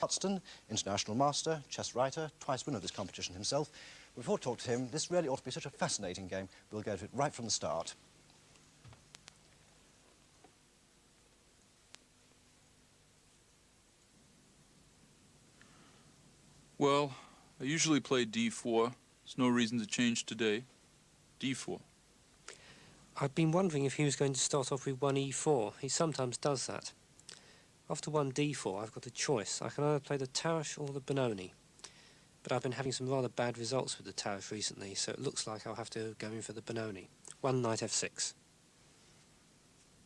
Hutston, international master, chess writer, twice winner of this competition himself. Before we talk to him, this really ought to be such a fascinating game. We'll go to it right from the start. Well, I usually play d4. There's no reason to change today. d4. I'd been wondering if he was going to start off with one e4. He sometimes does that. After one d4, I've got a choice. I can either play the Tausch or the Benoni. But I've been having some rather bad results with the Tausch recently, so it looks like I'll have to go in for the Benoni. One knight f6.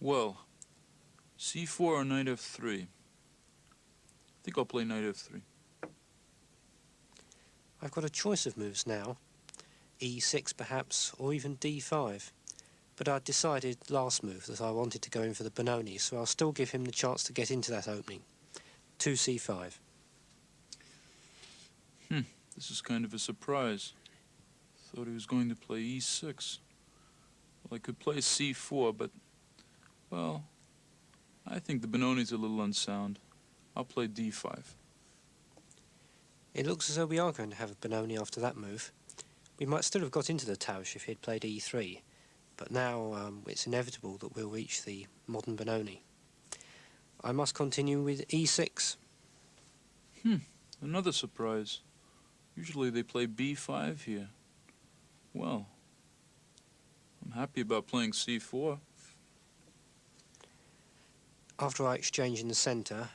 Well, c4 or knight f3? I think I'll play knight f3. I've got a choice of moves now. e6 perhaps, or even d5. But I'd decided last move that I wanted to go in for the Benoni, so I'll still give him the chance to get into that opening. 2c5. This is kind of a surprise. Thought he was going to play e6. Well, I could play c4, but, well, I think the Benoni's a little unsound. I'll play d5. It looks as though we are going to have a Benoni after that move. We might still have got into the Tausch if he had played e3, but now it's inevitable that we'll reach the modern Benoni. I must continue with e6. Another surprise. Usually they play b5 here. Well, I'm happy about playing c4. After I exchange in the centre,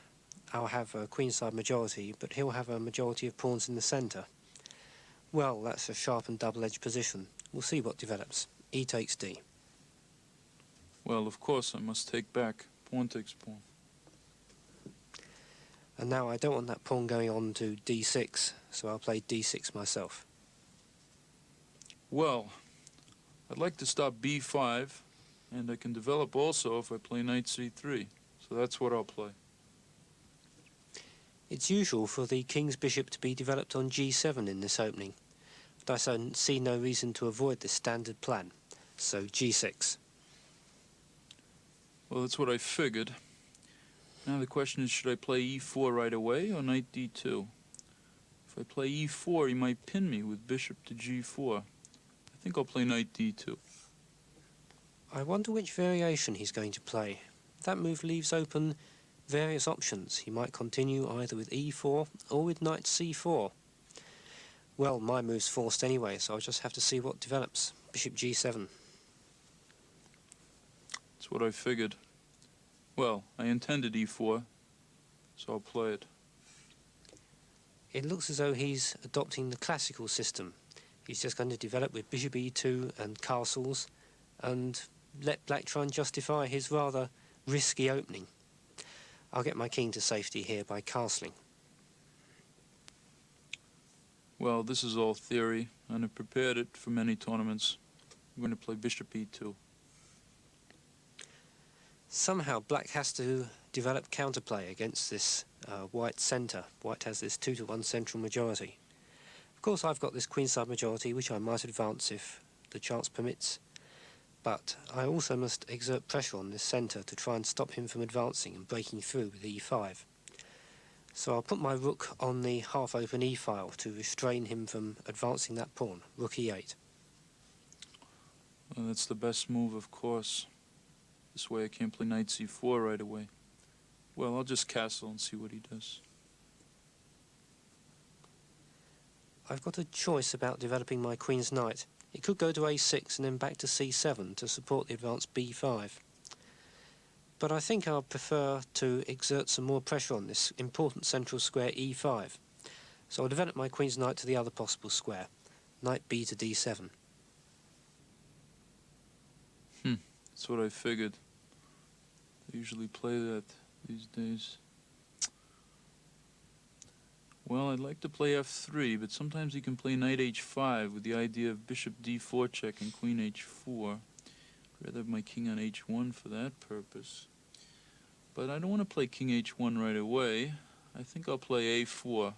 I'll have a queenside majority, but he'll have a majority of pawns in the centre. Well, that's a sharp and double-edged position. We'll see what develops. E takes d. Well, of course I must take back. Pawn takes pawn. And now I don't want that pawn going on to d6, so I'll play d6 myself. Well, I'd like to stop b5, and I can develop also if I play knight c3. So that's what I'll play. It's usual for the king's bishop to be developed on g7 in this opening, but I see no reason to avoid this standard plan. So g6. Well, that's what I figured. Now the question is, should I play e4 right away or knight d2? If I play e4, he might pin me with bishop to g4. I think I'll play knight d2. I wonder which variation he's going to play. That move leaves open various options. He might continue either with e4 or with knight c4. Well, my move's forced anyway, so I'll just have to see what develops. Bishop g7. That's what I figured. Well, I intended e4, so I'll play it. It looks as though he's adopting the classical system. He's just going to develop with bishop e2 and castles, and let black try and justify his rather risky opening. I'll get my king to safety here by castling. Well, this is all theory, and I've prepared it for many tournaments. I'm going to play bishop e2. Somehow black has to develop counterplay against this white centre. White has this 2-to-1 central majority. Of course, I've got this queenside majority, which I might advance if the chance permits. But I also must exert pressure on this centre to try and stop him from advancing and breaking through with e5. So I'll put my rook on the half-open e-file to restrain him from advancing that pawn, rook e8. Well, that's the best move, of course. This way I can't play knight c4 right away. Well, I'll just castle and see what he does. I've got a choice about developing my queen's knight. It could go to a6 and then back to c7 to support the advance b5. But I think I'll prefer to exert some more pressure on this important central square e5. So I'll develop my queen's knight to the other possible square, knight b to d7. That's what I figured. They usually play that these days. Well, I'd like to play f3, but sometimes he can play knight h5 with the idea of bishop d4 check and queen h4. I'd rather have my king on h1 for that purpose. But I don't want to play king h1 right away. I think I'll play a4.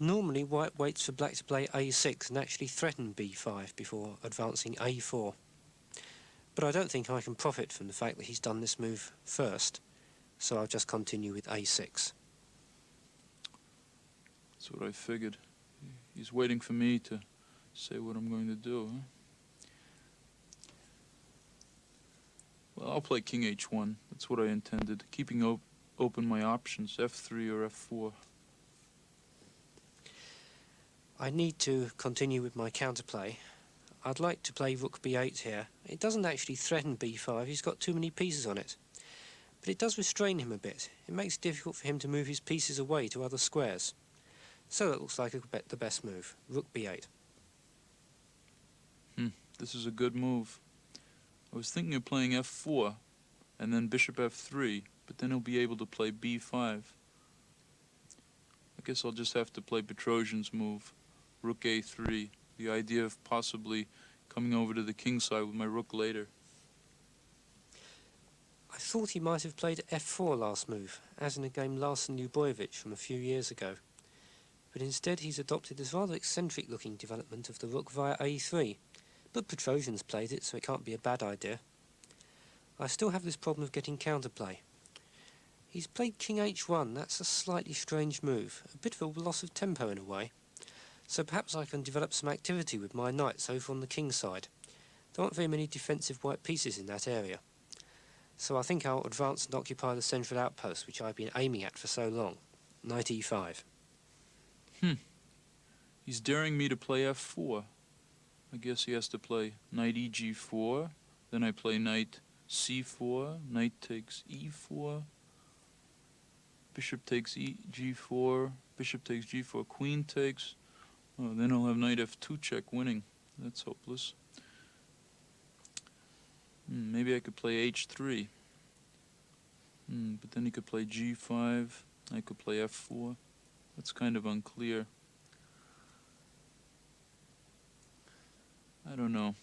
Normally, white waits for black to play a6 and actually threaten b5 before advancing a4. But I don't think I can profit from the fact that he's done this move first. so I'll just continue with a6. That's what I figured. He's waiting for me to say what I'm going to do, huh? Well, I'll play king h1. That's what I intended, keeping open my options, f3 or f4. I need to continue with my counterplay. I'd like to play rook b8 here. It doesn't actually threaten b5, he's got too many pieces on it. But it does restrain him a bit. It makes it difficult for him to move his pieces away to other squares. So it looks like the best move, rook b8. This is a good move. I was thinking of playing f4 and then bishop f3, but then he'll be able to play b5. I guess I'll just have to play Petrosian's move, rook a3, the idea of possibly coming over to the king side with my rook later. I thought he might have played f4 last move, as in a game Larsen-Lubojevic from a few years ago. But instead he's adopted this rather eccentric-looking development of the rook via a3. But Petrosian's played it, so it can't be a bad idea. I still have this problem of getting counterplay. He's played king h1, that's a slightly strange move, a bit of a loss of tempo in a way. So perhaps I can develop some activity with my knights over on the king side. There aren't very many defensive white pieces in that area. So I think I'll advance and occupy the central outpost, which I've been aiming at for so long. Knight e5. He's daring me to play f4. I guess he has to play knight eg4, then I play knight c4, knight takes e4, bishop takes g4, bishop takes g4, queen takes. Oh, then I'll have knight f2 check winning. That's hopeless. Maybe I could play h3. But then he could play g5, I could play f4. That's kind of unclear. I don't know.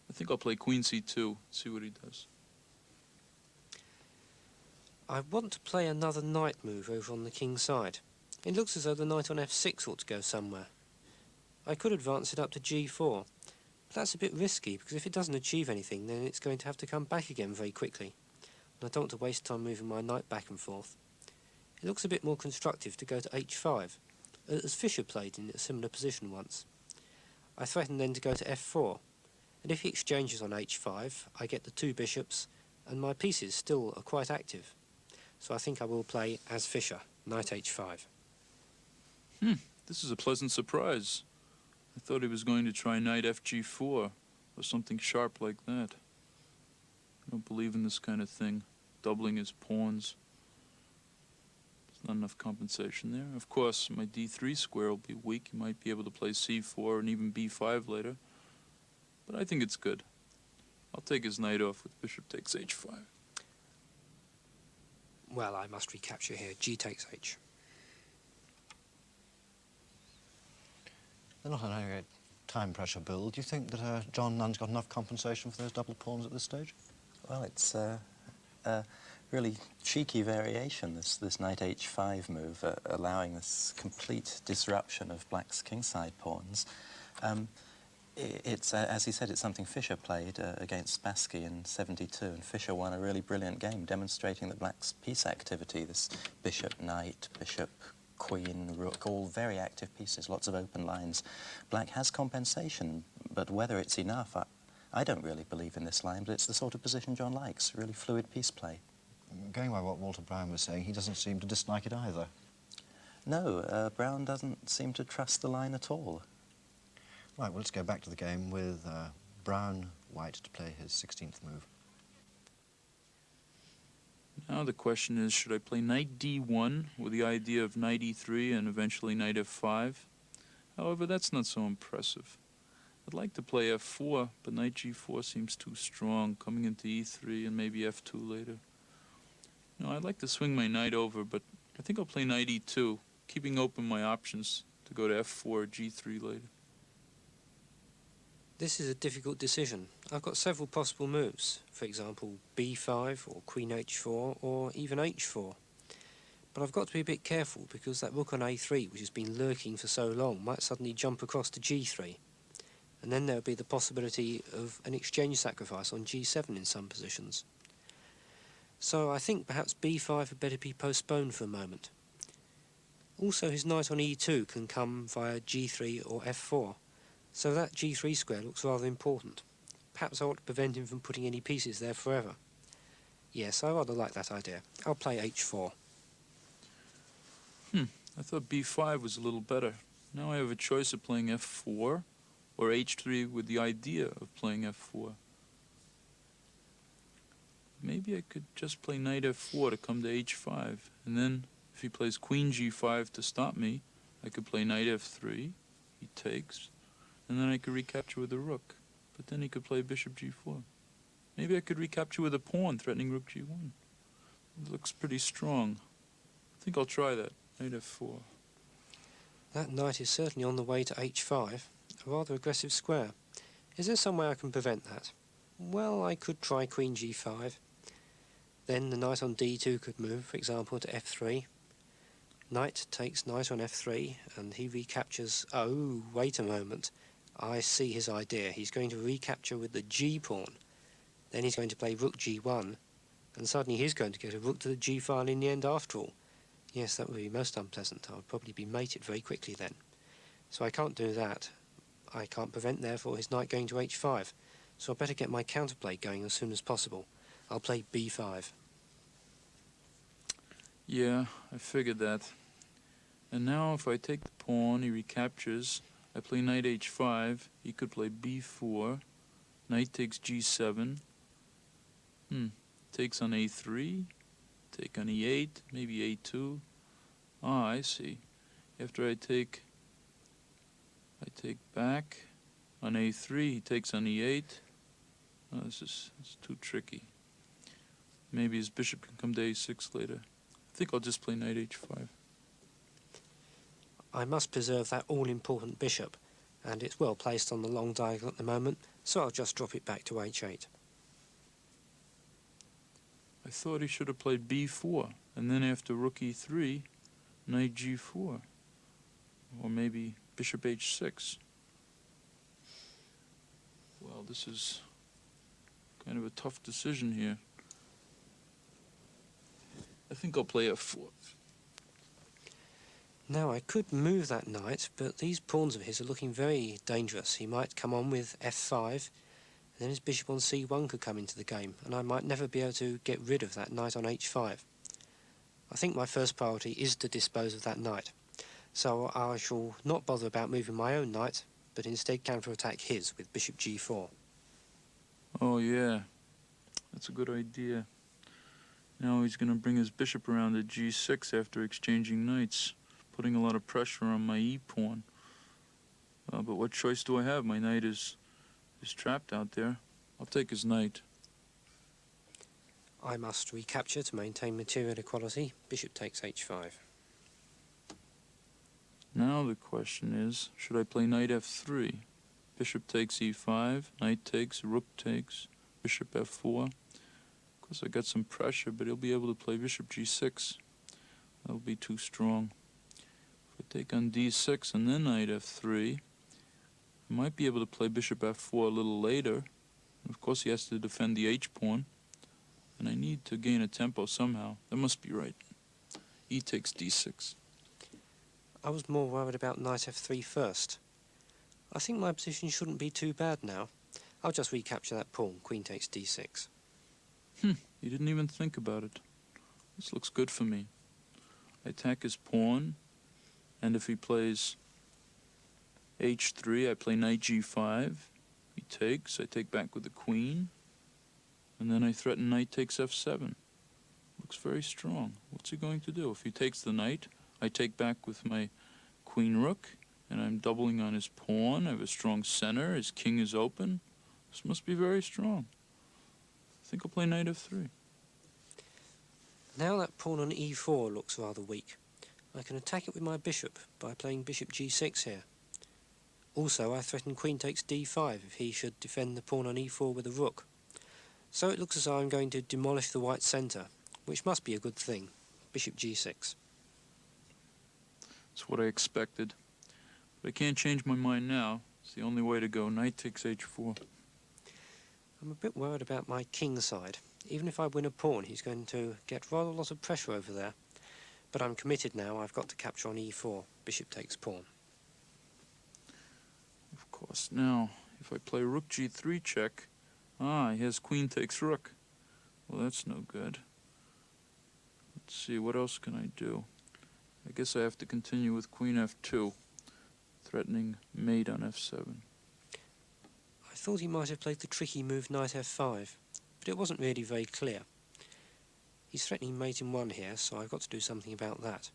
I think I'll play queen c2, see what he does. I want to play another knight move over on the king side. It looks as though the knight on f6 ought to go somewhere. I could advance it up to g4, but that's a bit risky because if it doesn't achieve anything then it's going to have to come back again very quickly. And I don't want to waste time moving my knight back and forth. It looks a bit more constructive to go to h5, as Fischer played in a similar position once. I threaten then to go to f4, and if he exchanges on h5, I get the two bishops, and my pieces still are quite active. So I think I will play as Fischer, knight h5. This is a pleasant surprise. I thought he was going to try knight fg4, or something sharp like that. I don't believe in this kind of thing, doubling his pawns. There's not enough compensation there. Of course, my d3 square will be weak. He might be able to play c4 and even b5 later. But I think it's good. I'll take his knight off with bishop takes h5. Well, I must recapture here. G takes h. They're not on any time pressure build. Do you think that John Nunn's got enough compensation for those double pawns at this stage? Well, it's a really cheeky variation, this knight h5 move, allowing this complete disruption of black's kingside pawns. It's, as he said, it's something Fischer played against Spassky in '72, and Fischer won a really brilliant game, demonstrating that black's piece activity, this bishop, knight, bishop, queen, rook, all very active pieces, lots of open lines. Black has compensation, but whether it's enough, I don't really believe in this line, but it's the sort of position John likes, really fluid piece play. Going by what Walter Browne was saying, he doesn't seem to dislike it either. No, Browne doesn't seem to trust the line at all. Right, well, let's go back to the game with Browne white to play his 16th move. Now the question is, should I play knight d1 with the idea of knight e3 and eventually knight f5? However, that's not so impressive. I'd like to play f4, but knight g4 seems too strong, coming into e3 and maybe f2 later. No, I'd like to swing my knight over, but I think I'll play knight e2, keeping open my options to go to f4 or g3 later. This is a difficult decision. I've got several possible moves, for example b5 or queen h4 or even h4. But I've got to be a bit careful because that rook on a3, which has been lurking for so long, might suddenly jump across to g3. And then there would be the possibility of an exchange sacrifice on g7 in some positions. so I think perhaps b5 had better be postponed for a moment. Also, his knight on e2 can come via g3 or f4, so that g3 square looks rather important. Perhaps I ought to prevent him from putting any pieces there forever. Yes, I rather like that idea. I'll play h4. I thought b5 was a little better. Now I have a choice of playing f4 or h3 with the idea of playing f4. Maybe I could just play knight f4 to come to h5, and then if he plays queen g5 to stop me, I could play knight f3, he takes, and then I could recapture with a rook, but then he could play bishop g4. Maybe I could recapture with a pawn, threatening rook g1. It looks pretty strong. I think I'll try that, knight f4. That knight is certainly on the way to h5, a rather aggressive square. Is there some way I can prevent that? Well, I could try queen g5. Then the knight on d2 could move, for example, to f3. Knight takes knight on f3, and he recaptures... Oh, wait a moment. I see his idea. He's going to recapture with the g-pawn. Then he's going to play rook g1, and suddenly he's going to get a rook to the g-file in the end after all. Yes, that would be most unpleasant. I would probably be mated very quickly then. So I can't do that. I can't prevent, therefore, his knight going to h5. So I'd better get my counterplay going as soon as possible. I'll play b5. Yeah, I figured that. And now if I take the pawn, he recaptures. I play knight h5. He could play b4. Knight takes g7. Takes on a3. Take on e8. Maybe a2. Ah, I see. After I take back on a3. He takes on e8. Oh, it's too tricky. Maybe his bishop can come to a6 later. I think I'll just play knight h5. I must preserve that all-important bishop, and it's well placed on the long diagonal at the moment, so I'll just drop it back to h8. I thought he should have played b4, and then after rook e3, knight g4. Or maybe bishop h6. Well, this is kind of a tough decision here. I think I'll play f4. Now, I could move that knight, but these pawns of his are looking very dangerous. He might come on with f5, and then his bishop on c1 could come into the game, and I might never be able to get rid of that knight on h5. I think my first priority is to dispose of that knight, so I shall not bother about moving my own knight, but instead counter-attack his with bishop g4. Oh yeah, that's a good idea. Now he's going to bring his bishop around to g6 after exchanging knights, putting a lot of pressure on my e-pawn. But what choice do I have? My knight is trapped out there. I'll take his knight. I must recapture to maintain material equality. Bishop takes h5. Now the question is, should I play knight f3? Bishop takes e5, knight takes, rook takes, bishop f4. Of course I got some pressure, but he'll be able to play bishop g6. That'll be too strong. If I take on d6 and then knight f3, I might be able to play bishop f4 a little later. Of course he has to defend the h-pawn, and I need to gain a tempo somehow. That must be right. E takes d6. I was more worried about knight f3 first. I think my position shouldn't be too bad now. I'll just recapture that pawn. Queen takes d6. He didn't even think about it. This looks good for me. I attack his pawn, and if he plays h3, I play knight g5. He takes, I take back with the queen, and then I threaten knight takes f7. Looks very strong. What's he going to do? If he takes the knight, I take back with my queen rook, and I'm doubling on his pawn. I have a strong center. His king is open. This must be very strong. I think I'll play knight f3. Now that pawn on e4 looks rather weak. I can attack it with my bishop by playing bishop g6 here. Also, I threaten queen takes d5 if he should defend the pawn on e4 with a rook. So it looks as though I'm going to demolish the white centre, which must be a good thing. Bishop g6. That's what I expected. But I can't change my mind now. It's the only way to go. Knight takes h4. I'm a bit worried about my king side. Even if I win a pawn, he's going to get rather a lot of pressure over there. But I'm committed now. I've got to capture on e4. Bishop takes pawn. Of course. Now, if I play rook g3 check, he has queen takes rook. Well, that's no good. Let's see, what else can I do? I guess I have to continue with queen f2, threatening mate on f7. I thought he might have played the tricky move knight f5, but it wasn't really very clear. He's threatening mate in 1 here, so I've got to do something about that.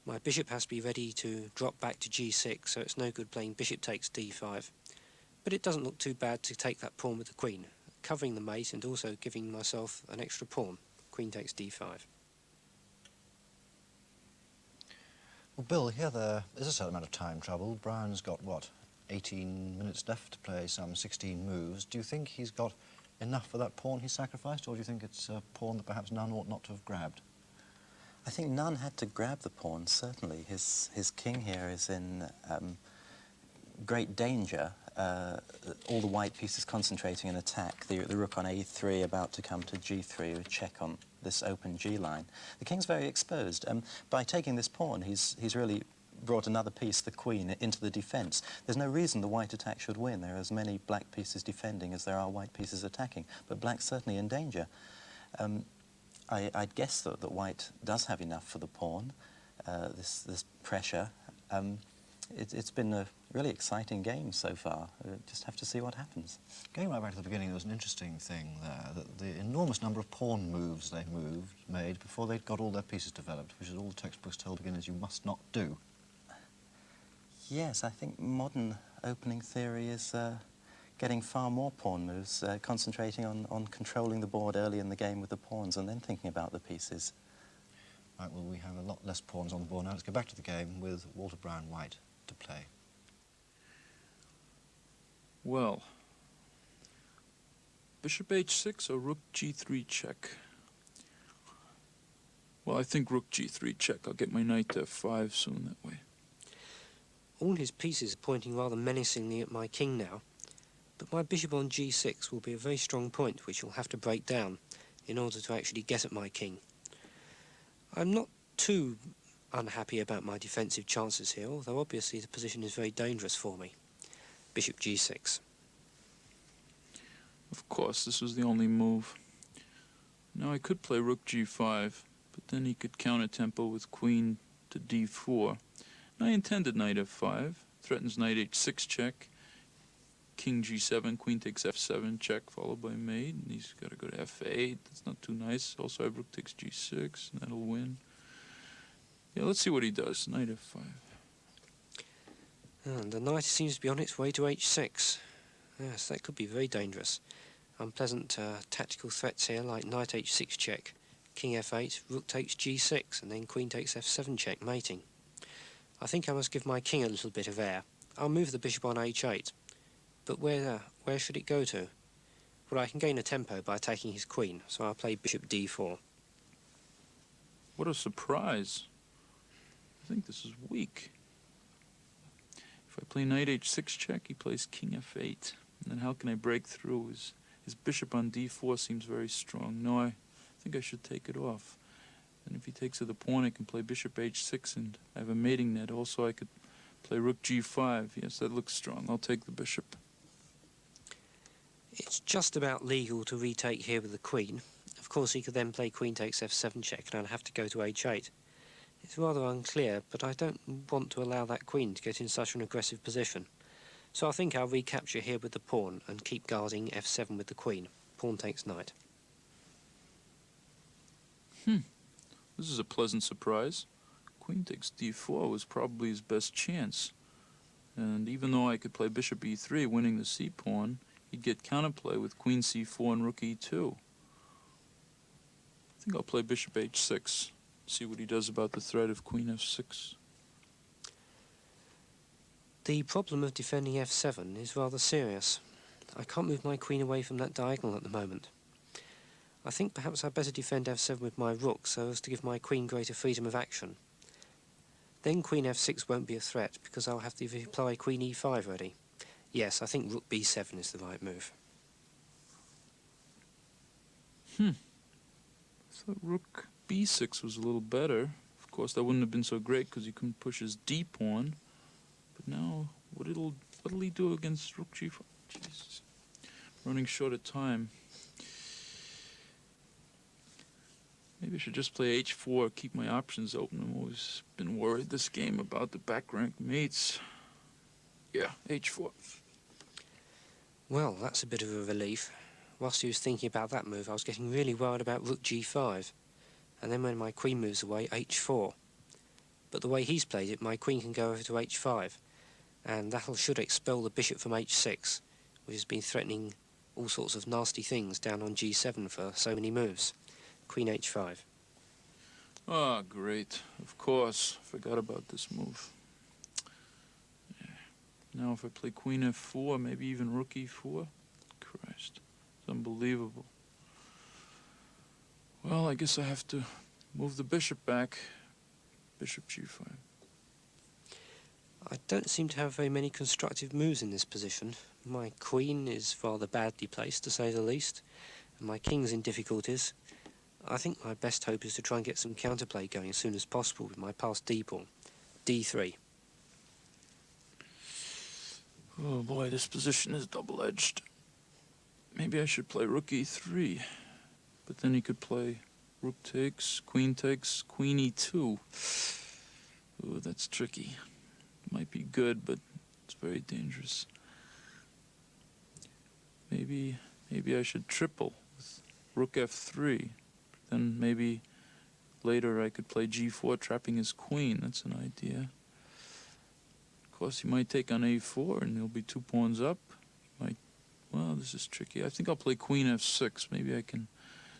My bishop has to be ready to drop back to g6, so it's no good playing bishop takes d5. But it doesn't look too bad to take that pawn with the queen, covering the mate and also giving myself an extra pawn. Queen takes d5. Well, Bill, here there is a certain amount of time trouble. Browne's got, what, 18 minutes left to play some 16 moves. Do you think he's got enough for that pawn he sacrificed, or do you think it's a pawn that perhaps Nunn ought not to have grabbed? I think Nunn had to grab the pawn, certainly. His king here is in great danger. All the white pieces concentrating an attack. The rook on a3 about to come to g3, a check on this open g line. The king's very exposed. By taking this pawn, he's really brought another piece, the queen, into the defence. There's no reason the white attack should win. There are as many black pieces defending as there are white pieces attacking, but black's certainly in danger. I'd guess that white does have enough for the pawn, this pressure. It's been a really exciting game so far. Just have to see what happens. Going right back to the beginning, there was an interesting thing there, that the enormous number of pawn moves they made before they'd got all their pieces developed, which is all the textbooks tell beginners you must not do. Yes, I think modern opening theory is getting far more pawn moves, concentrating on controlling the board early in the game with the pawns and then thinking about the pieces. Right, well, we have a lot less pawns on the board now. Let's go back to the game with Walter Browne white to play. Well, bishop h6 or rook g3 check? Well, I think rook g3 check. I'll get my knight to f5 soon that way. All his pieces are pointing rather menacingly at my king now, but my bishop on g6 will be a very strong point which he'll have to break down in order to actually get at my king. I'm not too unhappy about my defensive chances here, although obviously the position is very dangerous for me. Bishop g6. Of course, this was the only move. Now I could play rook g5, but then he could counter tempo with queen to d4. I intended knight f5, threatens knight h6 check, king g7, queen takes f7 check, followed by mate, and he's got to go to f8. That's not too nice. Also, I have rook takes g6, and that'll win. Yeah, let's see what he does. Knight f5. And the knight seems to be on its way to h6. Yes, that could be very dangerous. Unpleasant tactical threats here, like knight h6 check, king f8, rook takes g6, and then queen takes f7 check, mating. I think I must give my king a little bit of air. I'll move the bishop on h8. But where should it go to? Well, I can gain a tempo by attacking his queen, so I'll play bishop d4. What a surprise. I think this is weak. If I play knight h6 check, he plays king f8. And then how can I break through? His bishop on d4 seems very strong. No, I think I should take it off. And if he takes to the pawn, I can play bishop h6, and I have a mating net. Also, I could play rook g5. Yes, that looks strong. I'll take the bishop. It's just about legal to retake here with the queen. Of course, he could then play queen takes f7 check, and I'd have to go to h8. It's rather unclear, but I don't want to allow that queen to get in such an aggressive position. So I think I'll recapture here with the pawn and keep guarding f7 with the queen. Pawn takes knight. This is a pleasant surprise. Queen takes d4 was probably his best chance. And even though I could play bishop e3, winning the c-pawn, he'd get counterplay with queen c4 and rook e2. I think I'll play bishop h6, see what he does about the threat of queen f6. The problem of defending f7 is rather serious. I can't move my queen away from that diagonal at the moment. I think perhaps I'd better defend f7 with my rook so as to give my queen greater freedom of action. Then queen f6 won't be a threat because I'll have to apply queen e5 ready. Yes, I think rook b7 is the right move. I thought rook b6 was a little better. Of course, that wouldn't have been so great because he couldn't push his d pawn. But now, what'll he do against rook g5? Jesus, running short of time. Maybe I should just play h4, keep my options open. I've always been worried this game about the back rank mates. Yeah, h4. Well, that's a bit of a relief. Whilst he was thinking about that move, I was getting really worried about rook g5. And then when my queen moves away, h4. But the way he's played it, my queen can go over to h5. And that should expel the bishop from h6, which has been threatening all sorts of nasty things down on g7 for so many moves. Queen h5. Ah, great. Of course. Forgot about this move. Yeah. Now if I play queen f4, maybe even rook e4. Christ. It's unbelievable. Well, I guess I have to move the bishop back. Bishop g5. I don't seem to have very many constructive moves in this position. My queen is rather badly placed, to say the least, and my king's in difficulties. I think my best hope is to try and get some counterplay going as soon as possible with my passed d-pawn. d3. Oh boy, this position is double-edged. Maybe I should play rook e3. But then he could play rook takes, queen e2. Ooh, that's tricky. Might be good, but it's very dangerous. Maybe I should triple with rook f3. Then maybe later I could play g4, trapping his queen. That's an idea. Of course, he might take on a4, and there'll be 2 pawns up. Well, this is tricky. I think I'll play queen f6. Maybe I can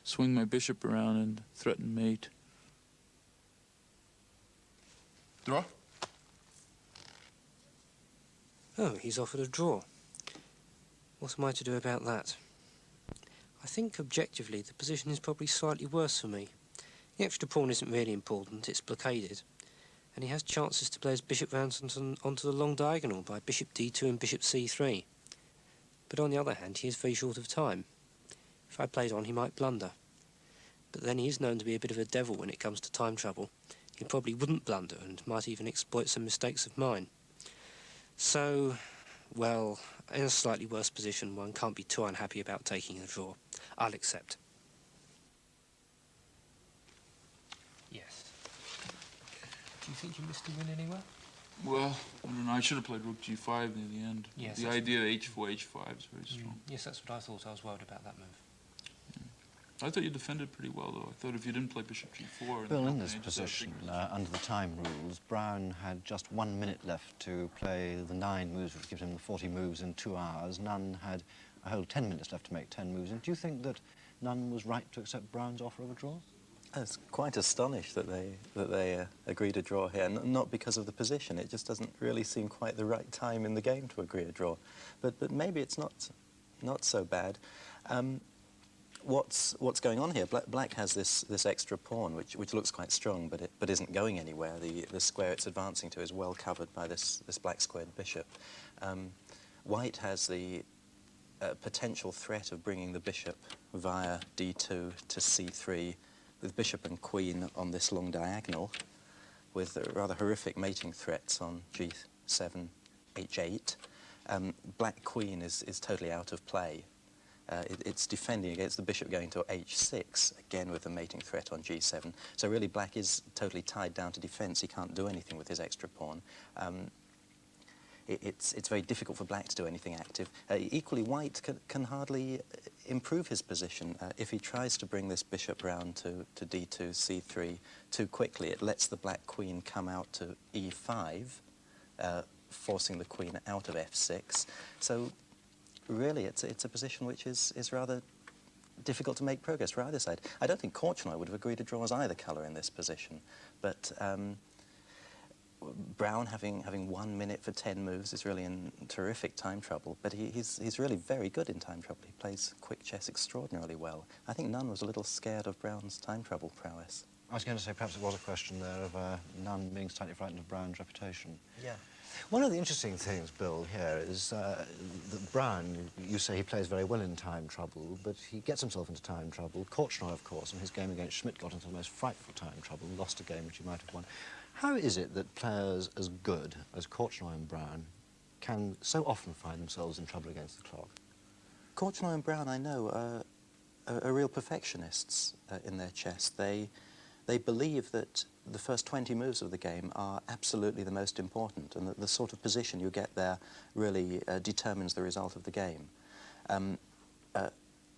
swing my bishop around and threaten mate. Draw? Oh, he's offered a draw. What am I to do about that? I think, objectively, the position is probably slightly worse for me. The extra pawn isn't really important, it's blockaded. And he has chances to play his bishop round onto the long diagonal by bishop d2 and bishop c3. But on the other hand, he is very short of time. If I played on, he might blunder. But then he is known to be a bit of a devil when it comes to time trouble. He probably wouldn't blunder and might even exploit some mistakes of mine. So, well, in a slightly worse position, one can't be too unhappy about taking a draw. I'll accept. Yes. Do you think you missed a win anywhere? Well, I don't know. I should have played rook g5 near the end. Yes, the idea of h4, h5 is very strong. Yes, that's what I thought. I was worried about that move. I thought you defended pretty well, though. I thought if you didn't play bishop g4... and Bill, in then this you just had position, big- under the time rules, Browne had just 1 minute left to play the 9 moves, which gives him the 40 moves in 2 hours. Nunn had a whole 10 minutes left to make 10 moves. And do you think that Nunn was right to accept Browne's offer of a draw? I was quite astonished that they agreed a draw here, not because of the position. It just doesn't really seem quite the right time in the game to agree a draw. But maybe it's not so bad. What's going on here? Black has this extra pawn, which looks quite strong, but isn't going anywhere. The square it's advancing to is well covered by this black squared bishop. White has the potential threat of bringing the bishop via d2 to c3, with bishop and queen on this long diagonal, with rather horrific mating threats on g7, h8. Black queen is totally out of play. It's defending against the bishop going to h6, again with the mating threat on g7. So really black is totally tied down to defense. He can't do anything with his extra pawn. It's very difficult for black to do anything active. Equally, white can hardly improve his position. If he tries to bring this bishop round to d2, c3 too quickly, it lets the black queen come out to e5, forcing the queen out of f6. So really, it's a position which is rather difficult to make progress for either side. I don't think Korchnoi would have agreed to draw as either colour in this position, but Browne having 1 minute for 10 moves is really in terrific time trouble, but he's really very good in time trouble. He plays quick chess extraordinarily well. I think Nunn was a little scared of Browne's time trouble prowess. I was going to say perhaps it was a question there of Nunn being slightly frightened of Browne's reputation. Yeah. One of the interesting things, Bill, here is that Browne, you say he plays very well in time trouble, but he gets himself into time trouble. Korchnoi, of course, in his game against Schmidt got into the most frightful time trouble, lost a game which he might have won. How is it that players as good as Korchnoi and Browne can so often find themselves in trouble against the clock? Korchnoi and Browne, I know, are real perfectionists in their chess. They believe that the first 20 moves of the game are absolutely the most important, and that the sort of position you get there really determines the result of the game.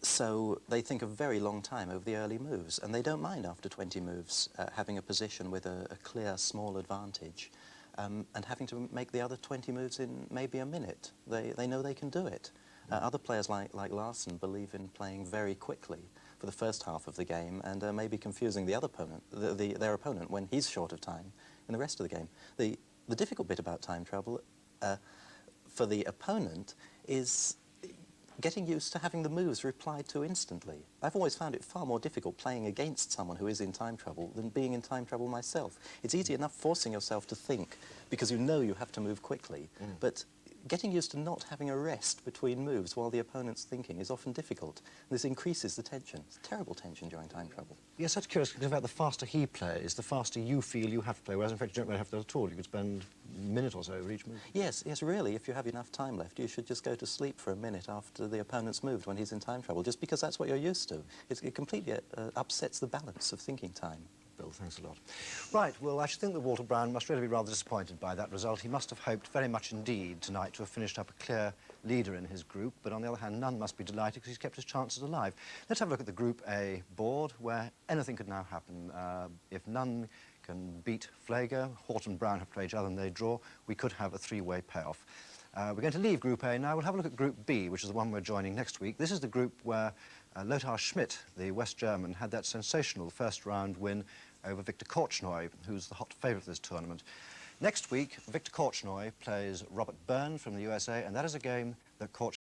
So they think a very long time over the early moves, and they don't mind after 20 moves having a position with a clear small advantage and having to make the other 20 moves in maybe a minute. They know they can do it. Other players like Larsen believe in playing very quickly for the first half of the game and maybe confusing the other opponent, their opponent when he's short of time in the rest of the game. The difficult bit about time trouble for the opponent is getting used to having the moves replied to instantly. I've always found it far more difficult playing against someone who is in time trouble than being in time trouble myself. It's easy enough forcing yourself to think because you know you have to move quickly, but getting used to not having a rest between moves while the opponent's thinking is often difficult. This increases the tension. It's terrible tension during time trouble. Yes, that's curious, because in fact the faster he plays, the faster you feel you have to play, whereas in fact you don't really have to at all. You could spend a minute or so over each move. Yes, really, if you have enough time left, you should just go to sleep for a minute after the opponent's moved when he's in time trouble, just because that's what you're used to. It completely upsets the balance of thinking time. Bill, thanks a lot. Right, well, I should think that Walter Browne must really be rather disappointed by that result. He must have hoped very much indeed tonight to have finished up a clear leader in his group, but on the other hand, Nunn must be delighted because he's kept his chances alive. Let's have a look at the Group A board, where anything could now happen. If Nunn can beat Flager, Hort and Browne have played each other and they draw, we could have a three-way payoff. We're going to leave Group A now. We'll have a look at Group B, which is the one we're joining next week. This is the group where Lothar Schmidt, the West German, had that sensational first-round win over Victor Korchnoi, who's the hot favourite of this tournament. Next week, Victor Korchnoi plays Robert Browne from the USA, and that is a game that Korchnoi